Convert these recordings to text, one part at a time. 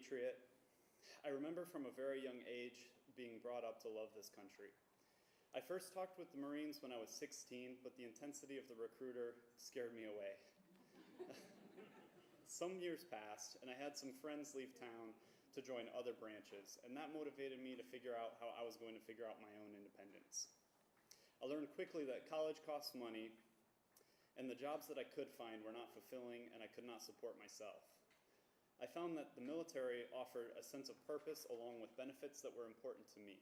patriot. I remember from a very young age being brought up to love this country. I first talked with the Marines when I was 16, but the intensity of the recruiter scared me away. Some years passed, and I had some friends leave town to join other branches, and that motivated me to figure out how I was going to figure out my own independence. I learned quickly that college costs money, and the jobs that I could find were not fulfilling, and I could not support myself. I found that the military offered a sense of purpose along with benefits that were important to me.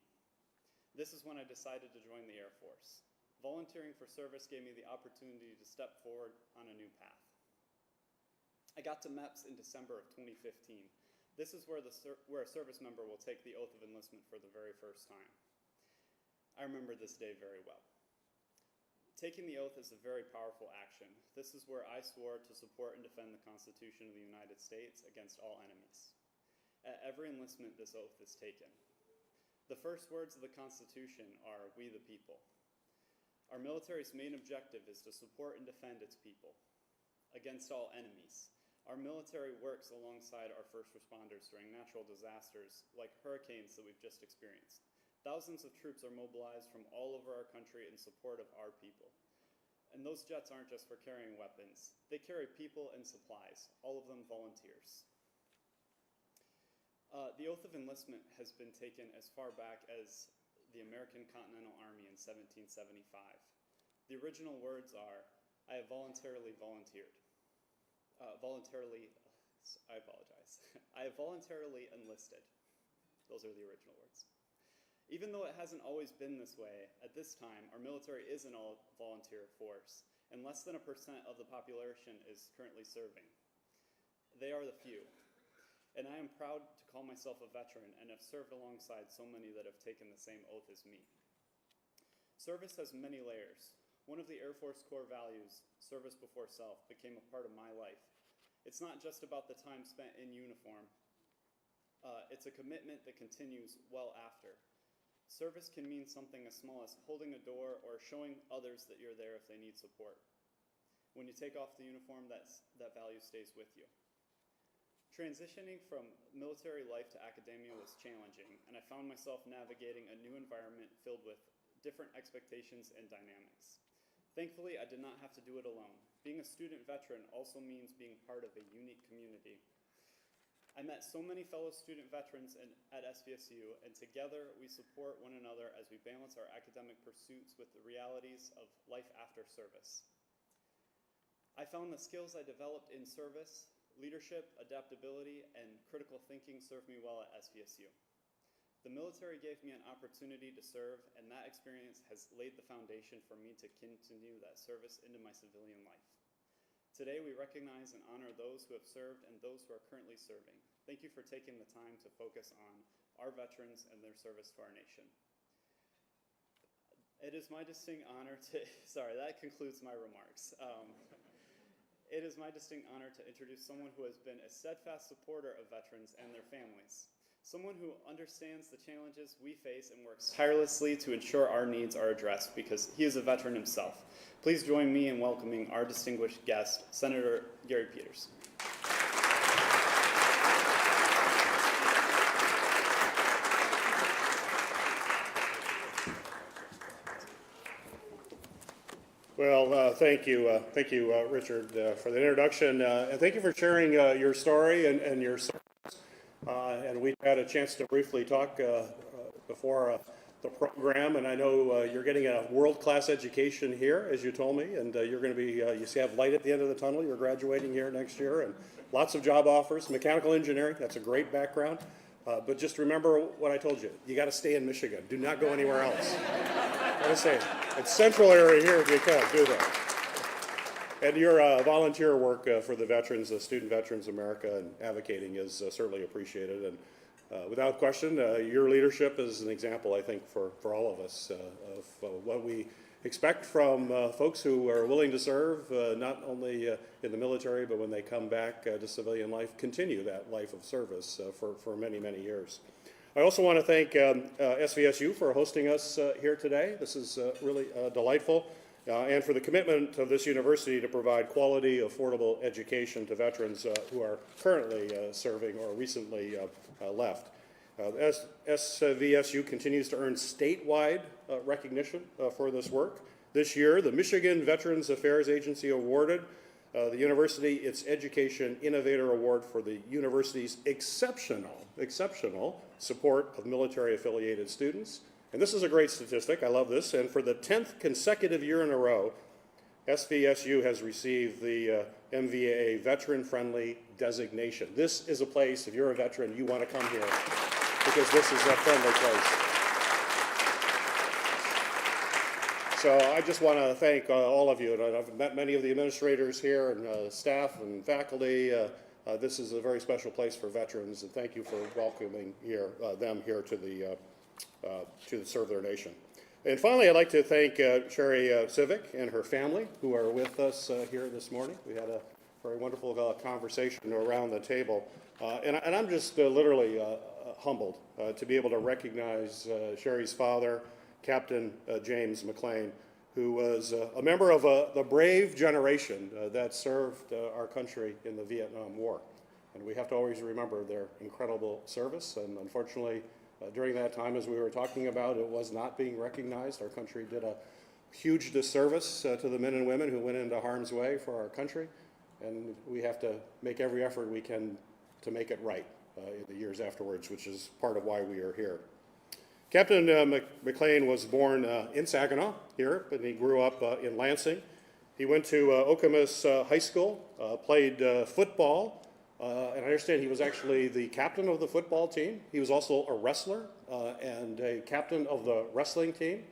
This is when I decided to join the Air Force. Volunteering for service gave me the opportunity to step forward on a new path. I got to MEPS in December of 2015. This is where a service member will take the oath of enlistment for the very first time. I remember this day very well. Taking the oath is a very powerful action. This is where I swore to support and defend the Constitution of the United States against all enemies. At every enlistment, this oath is taken. The first words of the Constitution are, "We the people." Our military's main objective is to support and defend its people against all enemies. Our military works alongside our first responders during natural disasters like hurricanes that we've just experienced. Thousands of troops are mobilized from all over our country in support of our people. And those jets aren't just for carrying weapons. They carry people and supplies, all of them volunteers. The oath of enlistment has been taken as far back as the American Continental Army in 1775. The original words are, "I have voluntarily volunteered." I apologize. I have voluntarily enlisted. Those are the original words. Even though it hasn't always been this way, at this time, our military is an all-volunteer force, and less than 1% of the population is currently serving. They are the few. And I am proud to call myself a veteran and have served alongside so many that have taken the same oath as me. Service has many layers. One of the Air Force core values, service before self, became a part of my life. It's not just about the time spent in uniform. It's a commitment that continues well after. Service can mean something as small as holding a door or showing others that you're there if they need support. When you take off the uniform, that value stays with you. Transitioning from military life to academia was challenging, and I found myself navigating a new environment filled with different expectations and dynamics. Thankfully, I did not have to do it alone. Being a student veteran also means being part of a unique community. I met so many fellow student veterans at SVSU, and together we support one another as we balance our academic pursuits with the realities of life after service. I found the skills I developed in service, leadership, adaptability, and critical thinking served me well at SVSU. The military gave me an opportunity to serve, and that experience has laid the foundation for me to continue that service into my civilian life. Today, we recognize and honor those who have served and those who are currently serving. Thank you for taking the time to focus on our veterans and their service to our nation. It is my distinct honor to, that concludes my remarks. It is my distinct honor to introduce someone who has been a steadfast supporter of veterans and their families. Someone who understands the challenges we face and works tirelessly to ensure our needs are addressed because he is a veteran himself. Please join me in welcoming our distinguished guest, Senator Gary Peters. Well, thank you, Richard, for the introduction, and thank you for sharing your story and your service. And we had a chance to briefly talk before the program, and I know you're getting a world-class education here, as you told me, and you're going to be, you see, have light at the end of the tunnel. You're graduating here next year, and lots of job offers. Mechanical engineering, that's a great background. But just remember what I told you. You got to stay in Michigan. Do not go anywhere else. Got to stay. It's central area here if you can. Do that. And your volunteer work for the veterans, the Student Veterans America, and advocating is certainly appreciated. And without question, your leadership is an example, I think, for all of us of what we expect from folks who are willing to serve, not only in the military, but when they come back to civilian life, continue that life of service for many, many years. I also want to thank SVSU for hosting us here today. This is really delightful. and for the commitment of this university to provide quality, affordable education to veterans who are currently serving or recently left. SVSU continues to earn statewide recognition for this work. This year, the Michigan Veterans Affairs Agency awarded the university its Education Innovator Award for the university's exceptional support of military-affiliated students. And this is a great statistic. I love this. And for the 10th consecutive year in a row, SVSU has received the MVAA Veteran-Friendly designation. This is a place, if you're a veteran, you want to come here because this is a friendly place. So I just want to thank all of you. And I've met many of the administrators here and staff and faculty. This is a very special place for veterans, and thank you for welcoming them here to serve their nation. And finally, I'd like to thank Sherry Civic and her family who are with us here this morning. We had a very wonderful conversation around the table. And I'm just literally humbled to be able to recognize Sherry's father, Captain James McClain, who was a member of the brave generation that served our country in the Vietnam War. And we have to always remember their incredible service. And unfortunately, during that time, as we were talking about, it was not being recognized. Our country did a huge disservice to the men and women who went into harm's way for our country. And we have to make every effort we can to make it right in the years afterwards, which is part of why we are here. Captain McClain was born in Saginaw here, but he grew up in Lansing. He went to Okemos High School, played football, and I understand he was actually the captain of the football team. He was also a wrestler and a captain of the wrestling team.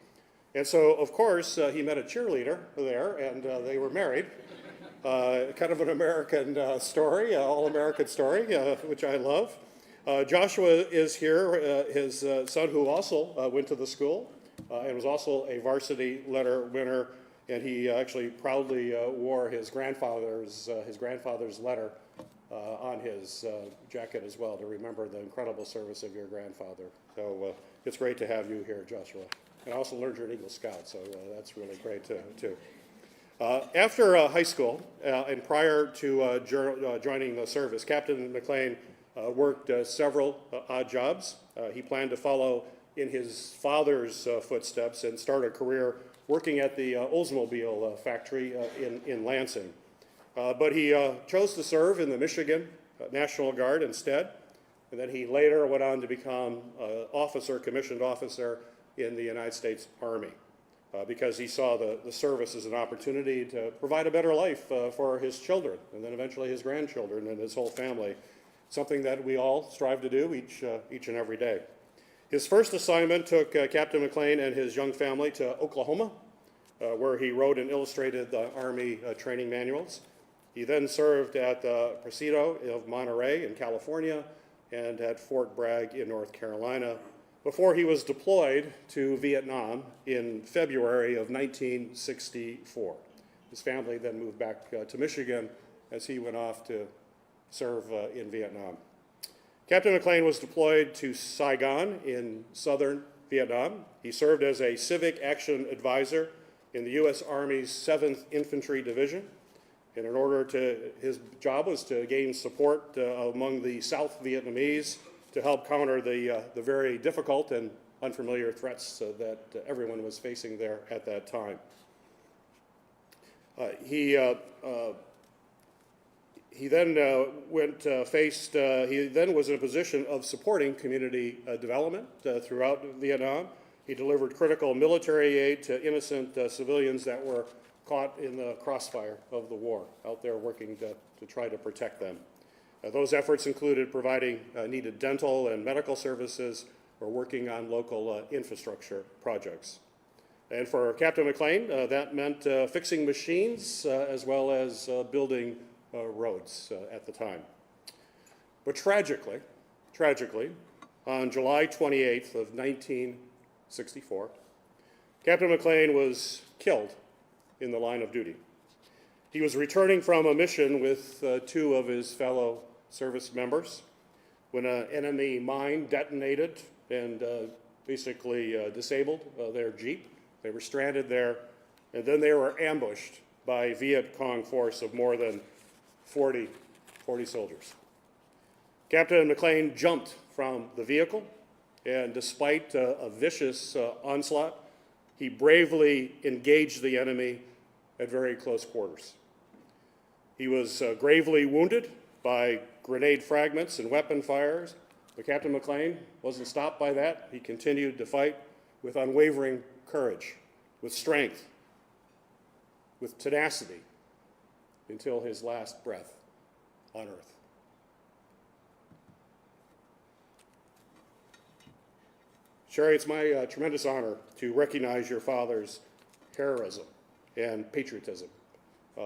And so, of course, he met a cheerleader there, and they were married. Kind of an American story, all-American story, which I love. Joshua is here, his son, who also went to the school and was also a varsity letter winner, and he actually proudly wore his grandfather's letter on his jacket as well to remember the incredible service of your grandfather. So it's great to have you here, Joshua. And I also learned you're an Eagle Scout, so that's really great too. After high school and prior to joining the service, Captain McClain worked several odd jobs. He planned to follow in his father's footsteps and start a career working at the Oldsmobile factory in Lansing. But he chose to serve in the Michigan National Guard instead, and then he later went on to become commissioned officer in the United States Army because he saw the service as an opportunity to provide a better life for his children and then eventually his grandchildren and his whole family, something that we all strive to do each and every day. His first assignment took Captain McClain and his young family to Oklahoma, where he wrote and illustrated the Army training manuals. He then served at the Presidio of Monterey in California and at Fort Bragg in North Carolina before he was deployed to Vietnam in February of 1964. His family then moved back to Michigan as he went off to serve in Vietnam. Captain McClain was deployed to Saigon in southern Vietnam. He served as a civic action advisor in the U.S. Army's 7th Infantry Division. And his job was to gain support among the South Vietnamese to help counter the very difficult and unfamiliar threats that everyone was facing there at that time. He then was in a position of supporting community development throughout Vietnam. He delivered critical military aid to innocent civilians that were caught in the crossfire of the war, out there working to try to protect them. Those efforts included providing needed dental and medical services or working on local infrastructure projects. And for Captain McClain, that meant fixing machines as well as building roads at the time. But tragically, on July 28th of 1964, Captain McClain was killed in the line of duty. He was returning from a mission with two of his fellow service members when an enemy mine detonated and basically disabled their Jeep. They were stranded there and then they were ambushed by a Viet Cong force of more than 40 soldiers. Captain McClain jumped from the vehicle, and despite a vicious onslaught, he bravely engaged the enemy at very close quarters. He was gravely wounded by grenade fragments and weapon fires, but Captain McClain wasn't stopped by that. He continued to fight with unwavering courage, with strength, with tenacity, until his last breath on earth. Sherry, it's my tremendous honor to recognize your father's heroism and patriotism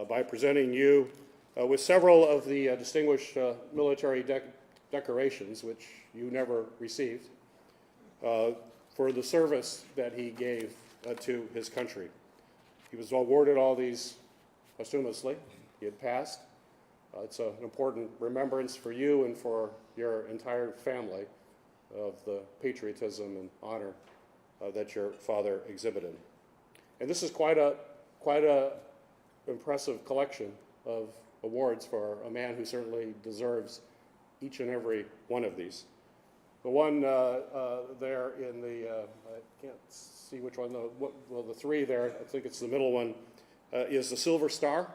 by presenting you with several of the distinguished military decorations, which you never received, for the service that he gave to his country. He was awarded all these posthumously. He had passed. It's an important remembrance for you and for your entire family of the patriotism and honor that your father exhibited. And this is quite a impressive collection of awards for a man who certainly deserves each and every one of these. The one there in the, I can't see which one, well, the three there, I think it's the middle one, is the Silver Star,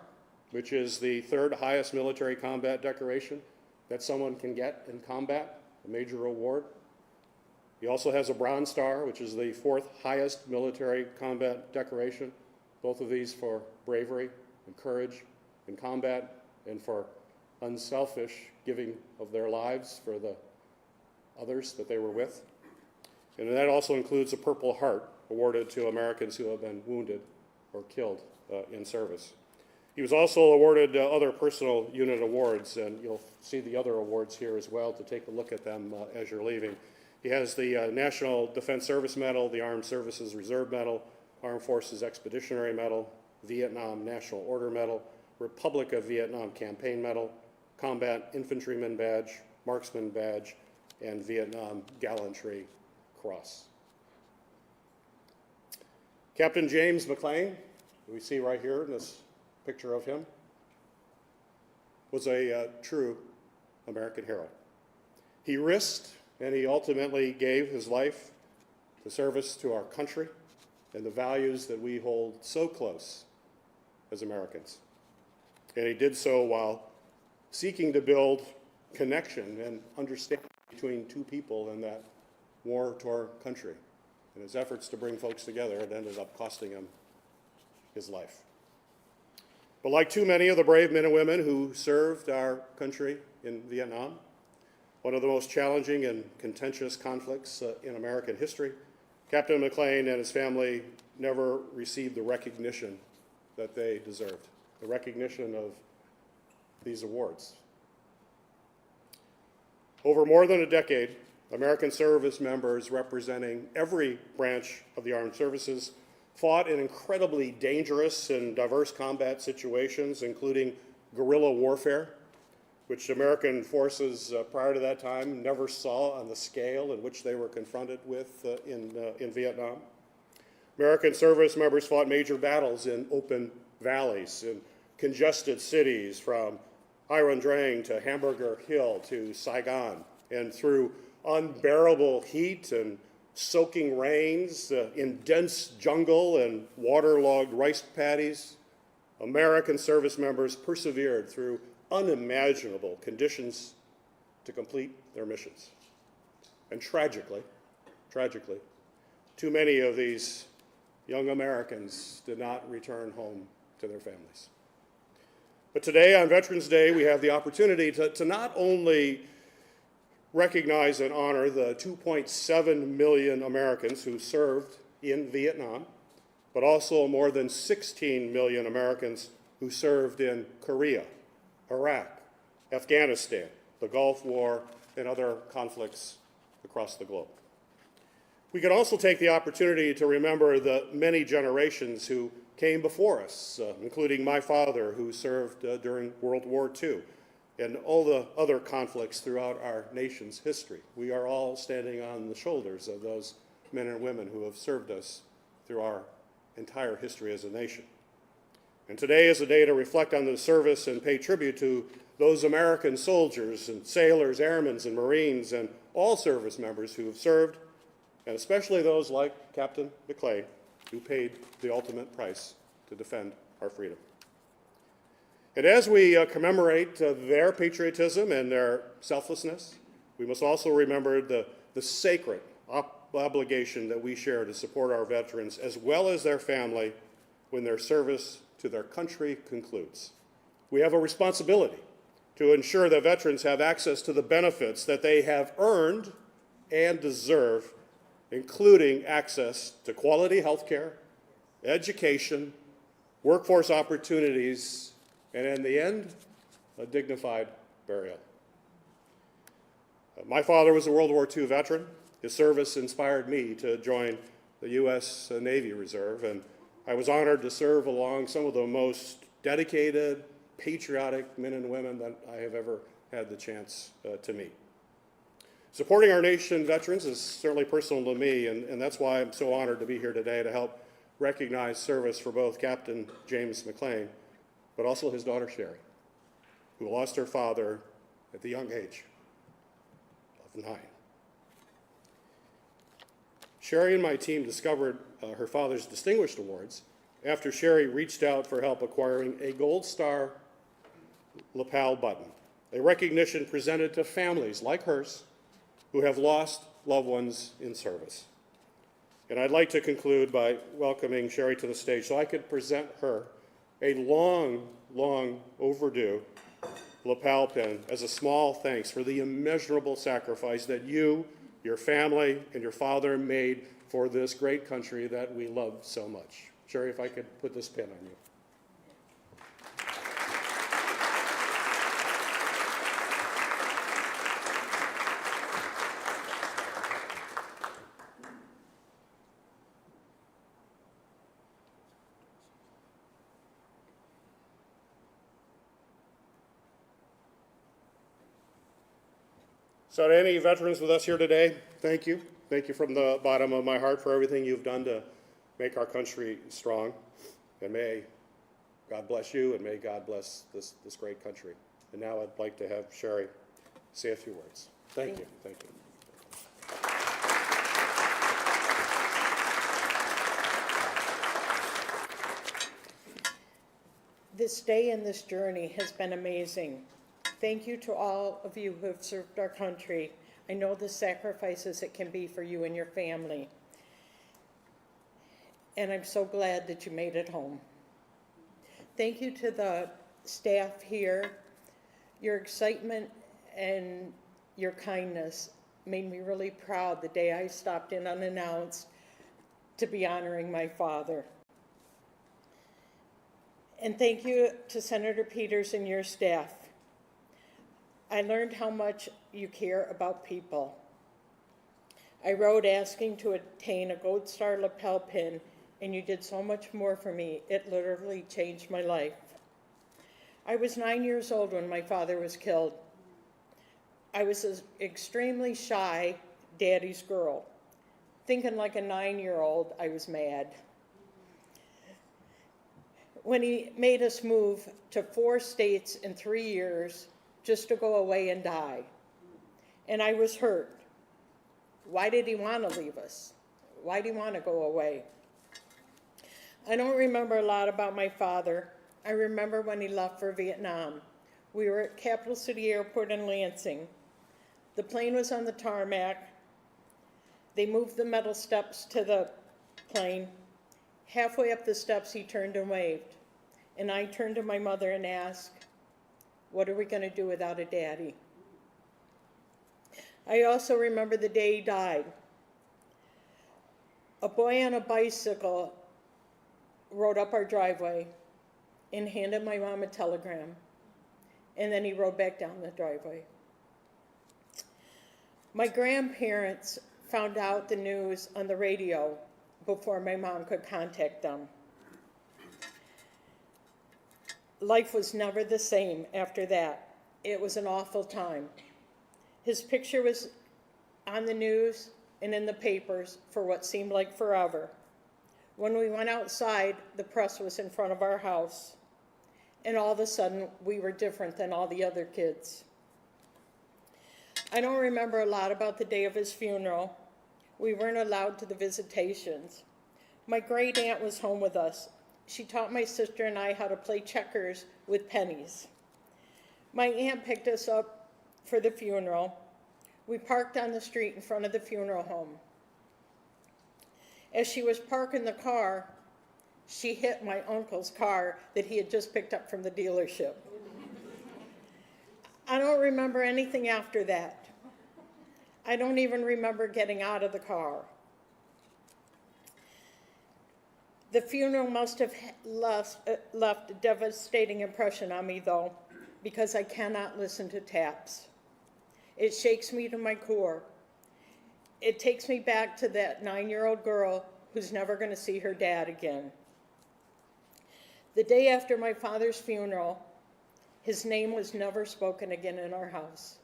which is the third highest military combat decoration that someone can get in combat, a major award. He also has a Bronze Star, which is the fourth highest military combat decoration, both of these for bravery and courage in combat and for unselfish giving of their lives for the others that they were with. And that also includes a Purple Heart awarded to Americans who have been wounded or killed in service. He was also awarded other personal unit awards, and you'll see the other awards here as well to take a look at them as you're leaving. He has the National Defense Service Medal, the Armed Services Reserve Medal, Armed Forces Expeditionary Medal, Vietnam National Order Medal, Republic of Vietnam Campaign Medal, Combat Infantryman Badge, Marksman Badge, and Vietnam Gallantry Cross. Captain James McClain, who we see right here in this picture of him, was a true American hero. He risked and he ultimately gave his life to service to our country and the values that we hold so close as Americans. And he did so while seeking to build connection and understanding between two people in that war-torn country. In his efforts to bring folks together, it ended up costing him his life. But like too many of the brave men and women who served our country in Vietnam, one of the most challenging and contentious conflicts in American history, Captain McClain and his family never received the recognition that they deserved, the recognition of these awards. Over more than a decade, American service members representing every branch of the armed services fought in incredibly dangerous and diverse combat situations, including guerrilla warfare, which American forces prior to that time never saw on the scale in which they were confronted with in Vietnam. American service members fought major battles in open valleys, in congested cities from Hai Drang to Hamburger Hill to Saigon, and through unbearable heat and soaking rains, in dense jungle and waterlogged rice paddies, American service members persevered through unimaginable conditions to complete their missions. And tragically, too many of these young Americans did not return home to their families. But today, on Veterans Day, we have the opportunity to not only recognize and honor the 2.7 million Americans who served in Vietnam, but also more than 16 million Americans who served in Korea, Iraq, Afghanistan, the Gulf War, and other conflicts across the globe. We can also take the opportunity to remember the many generations who came before us, including my father, who served during World War II, and all the other conflicts throughout our nation's history. We are all standing on the shoulders of those men and women who have served us through our entire history as a nation. And today is a day to reflect on the service and pay tribute to those American soldiers and sailors, airmen and Marines, and all service members who have served, and especially those like Captain McClain, who paid the ultimate price to defend our freedom. And as we commemorate their patriotism and their selflessness, we must also remember the sacred obligation that we share to support our veterans as well as their family when their service to their country concludes. We have a responsibility to ensure that veterans have access to the benefits that they have earned and deserve, including access to quality health care, education, workforce opportunities, and in the end, a dignified burial. My father was a World War II veteran. His service inspired me to join the U.S. Navy Reserve, and I was honored to serve along some of the most dedicated, patriotic men and women that I have ever had the chance to meet. Supporting our nation veterans is certainly personal to me, and that's why I'm so honored to be here today to help recognize service for both Captain James McClain, but also his daughter Sherry, who lost her father at the young age of 9. Sherry and my team discovered her father's distinguished awards after Sherry reached out for help acquiring a Gold Star lapel button, a recognition presented to families like hers who have lost loved ones in service. And I'd like to conclude by welcoming Sherry to the stage so I could present her a long, long overdue lapel pin as a small thanks for the immeasurable sacrifice that you, your family, and your father made for this great country that we love so much. Sherry, if I could put this pin on you. So to any veterans with us here today, thank you. Thank you from the bottom of my heart for everything you've done to make our country strong. And may God bless you, and may God bless this great country. And now I'd like to have Sherry say a few words. Thank you. Thank you. This day and this journey has been amazing. Thank you to all of you who have served our country. I know the sacrifices it can be for you and your family. And I'm so glad that you made it home. Thank you to the staff here. Your excitement and your kindness made me really proud the day I stopped in unannounced to be honoring my father. And thank you to Senator Peters and your staff. I learned how much you care about people. I wrote asking to attain a Gold Star lapel pin, and you did so much more for me. It literally changed my life. I was 9 years old when my father was killed. I was an extremely shy daddy's girl. Thinking like a 9-year-old, I was mad. When he made us move to 4 states in 3 years, just to go away and die. And I was hurt. Why did he want to leave us? Why did he want to go away? I don't remember a lot about my father. I remember when he left for Vietnam. We were at Capital City Airport in Lansing. The plane was on the tarmac. They moved the metal steps to the plane. Halfway up the steps, he turned and waved. And I turned to my mother and asked, what are we going to do without a daddy? I also remember the day he died. A boy on a bicycle rode up our driveway and handed my mom a telegram. And then he rode back down the driveway. My grandparents found out the news on the radio before my mom could contact them. Life was never the same after that. It was an awful time. His picture was on the news and in the papers for what seemed like forever. When we went outside, the press was in front of our house, and all of a sudden, we were different than all the other kids. I don't remember a lot about the day of his funeral. We weren't allowed to the visitations. My great aunt was home with us. She taught my sister and I how to play checkers with pennies. My aunt picked us up for the funeral. We parked on the street in front of the funeral home. As she was parking the car, she hit my uncle's car that he had just picked up from the dealership. I don't remember anything after that. I don't even remember getting out of the car. The funeral must have left a devastating impression on me, though, because I cannot listen to taps. It shakes me to my core. It takes me back to that 9-year-old girl who's never going to see her dad again. The day after my father's funeral, his name was never spoken again in our house.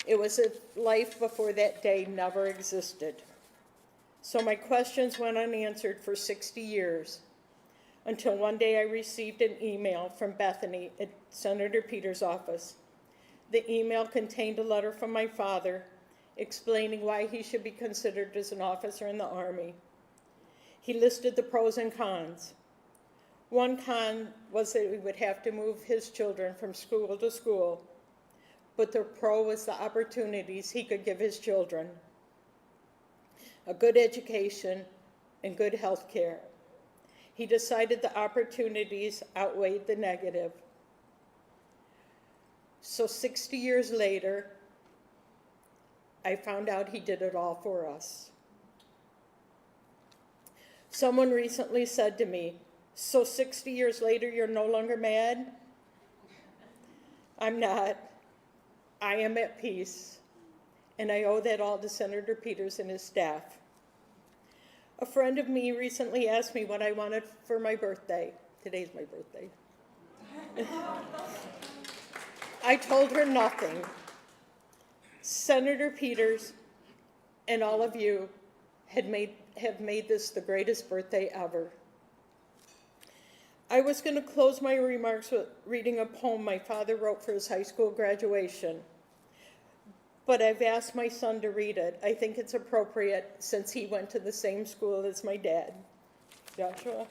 It was a life before that day never existed. So my questions went unanswered for 60 years, until one day I received an email from Bethany at Senator Peters' office. The email contained a letter from my father explaining why he should be considered as an officer in the Army. He listed the pros and cons. One con was that we would have to move his children from school to school, but the pro was the opportunities he could give his children: a good education and good health care. He decided the opportunities outweighed the negative. So 60 years later, I found out he did it all for us. Someone recently said to me, "So 60 years later, you're no longer mad?" I'm not. I am at peace, and I owe that all to Senator Peters and his staff. A friend of me recently asked me what I wanted for my birthday. Today's my birthday. I told her nothing. Senator Peters and all of you have made this the greatest birthday ever. I was going to close my remarks with reading a poem my father wrote for his high school graduation, but I've asked my son to read it. I think it's appropriate since he went to the same school as my dad. Joshua?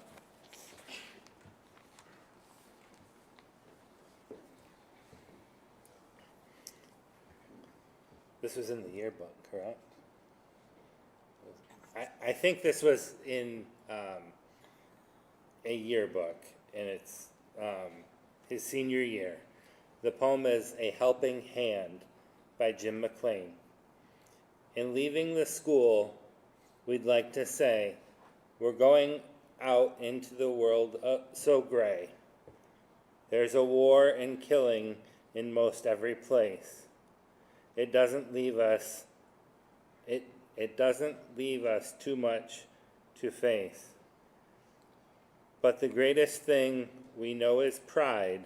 This was in the yearbook, correct? I think this was in a yearbook, and it's his senior year. The poem is A Helping Hand by Jim McClain. In leaving the school, we'd like to say, we're going out into the world so gray. There's a war and killing in most every place. It doesn't leave us too much to face. But the greatest thing we know is pride,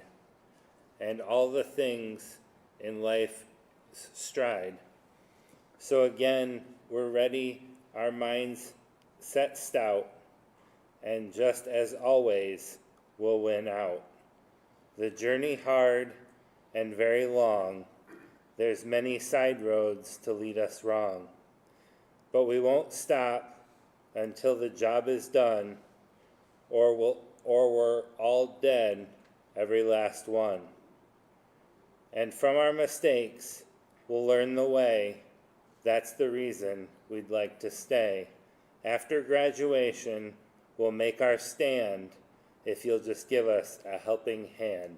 and all the things in life stride. So again, we're ready, our minds set stout, and just as always, we'll win out. The journey hard and very long, there's many side roads to lead us wrong. But we won't stop until the job is done, or we're all dead, every last one. And from our mistakes, we'll learn the way. That's the reason we'd like to stay. After graduation, we'll make our stand if you'll just give us a helping hand.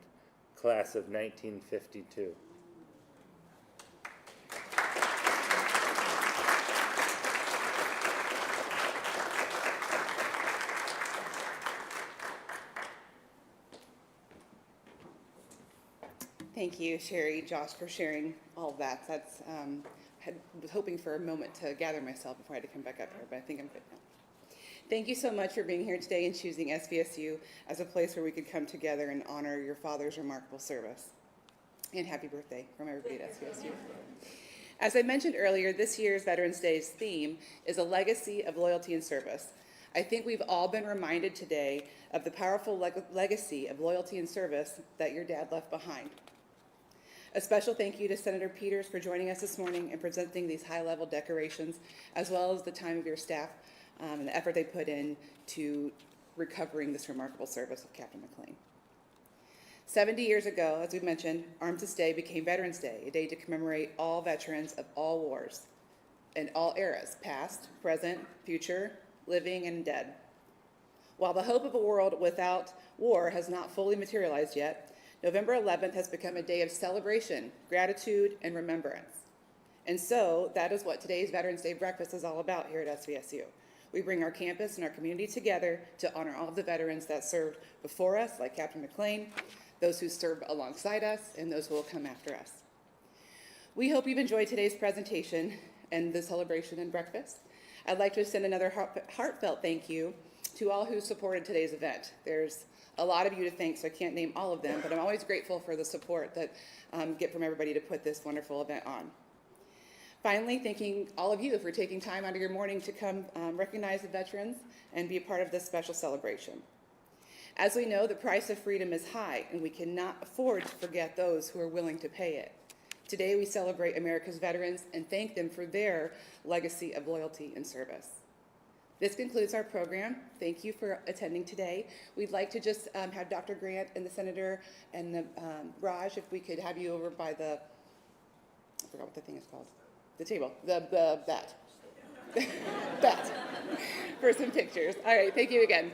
Class of 1952. Thank you, Sherry, Josh, for sharing all of that. That's was hoping for a moment to gather myself before I had to come back up here, but I think I'm good now. Thank you so much for being here today and choosing SVSU as a place where we could come together and honor your father's remarkable service. And happy birthday from everybody at SVSU. As I mentioned earlier, this year's Veterans Day's theme is a legacy of loyalty and service. I think we've all been reminded today of the powerful legacy of loyalty and service that your dad left behind. A special thank you to Senator Peters for joining us this morning and presenting these high-level decorations, as well as the time of your staff and the effort they put in to recovering this remarkable service of Captain McClain. 70 years ago, as we mentioned, Armistice Day became Veterans Day, a day to commemorate all veterans of all wars and all eras, past, present, future, living, and dead. While the hope of a world without war has not fully materialized yet, November 11th has become a day of celebration, gratitude, and remembrance. And so that is what today's Veterans Day breakfast is all about here at SVSU. We bring our campus and our community together to honor all of the veterans that served before us, like Captain McClain, those who served alongside us, and those who will come after us. We hope you've enjoyed today's presentation and the celebration and breakfast. I'd like to send another heartfelt thank you to all who supported today's event. There's a lot of you to thank, so I can't name all of them, but I'm always grateful for the support that get from everybody to put this wonderful event on. Finally, thanking all of you for taking time out of your morning to come recognize the veterans and be a part of this special celebration. As we know, the price of freedom is high, and we cannot afford to forget those who are willing to pay it. Today, we celebrate America's veterans and thank them for their legacy of loyalty and service. This concludes our program. Thank you for attending today. We'd like to just have Dr. Grant and the Senator and the Raj, if we could have you over by the, I forgot what the thing is called, the table, that, that, for some pictures. All right, thank you again.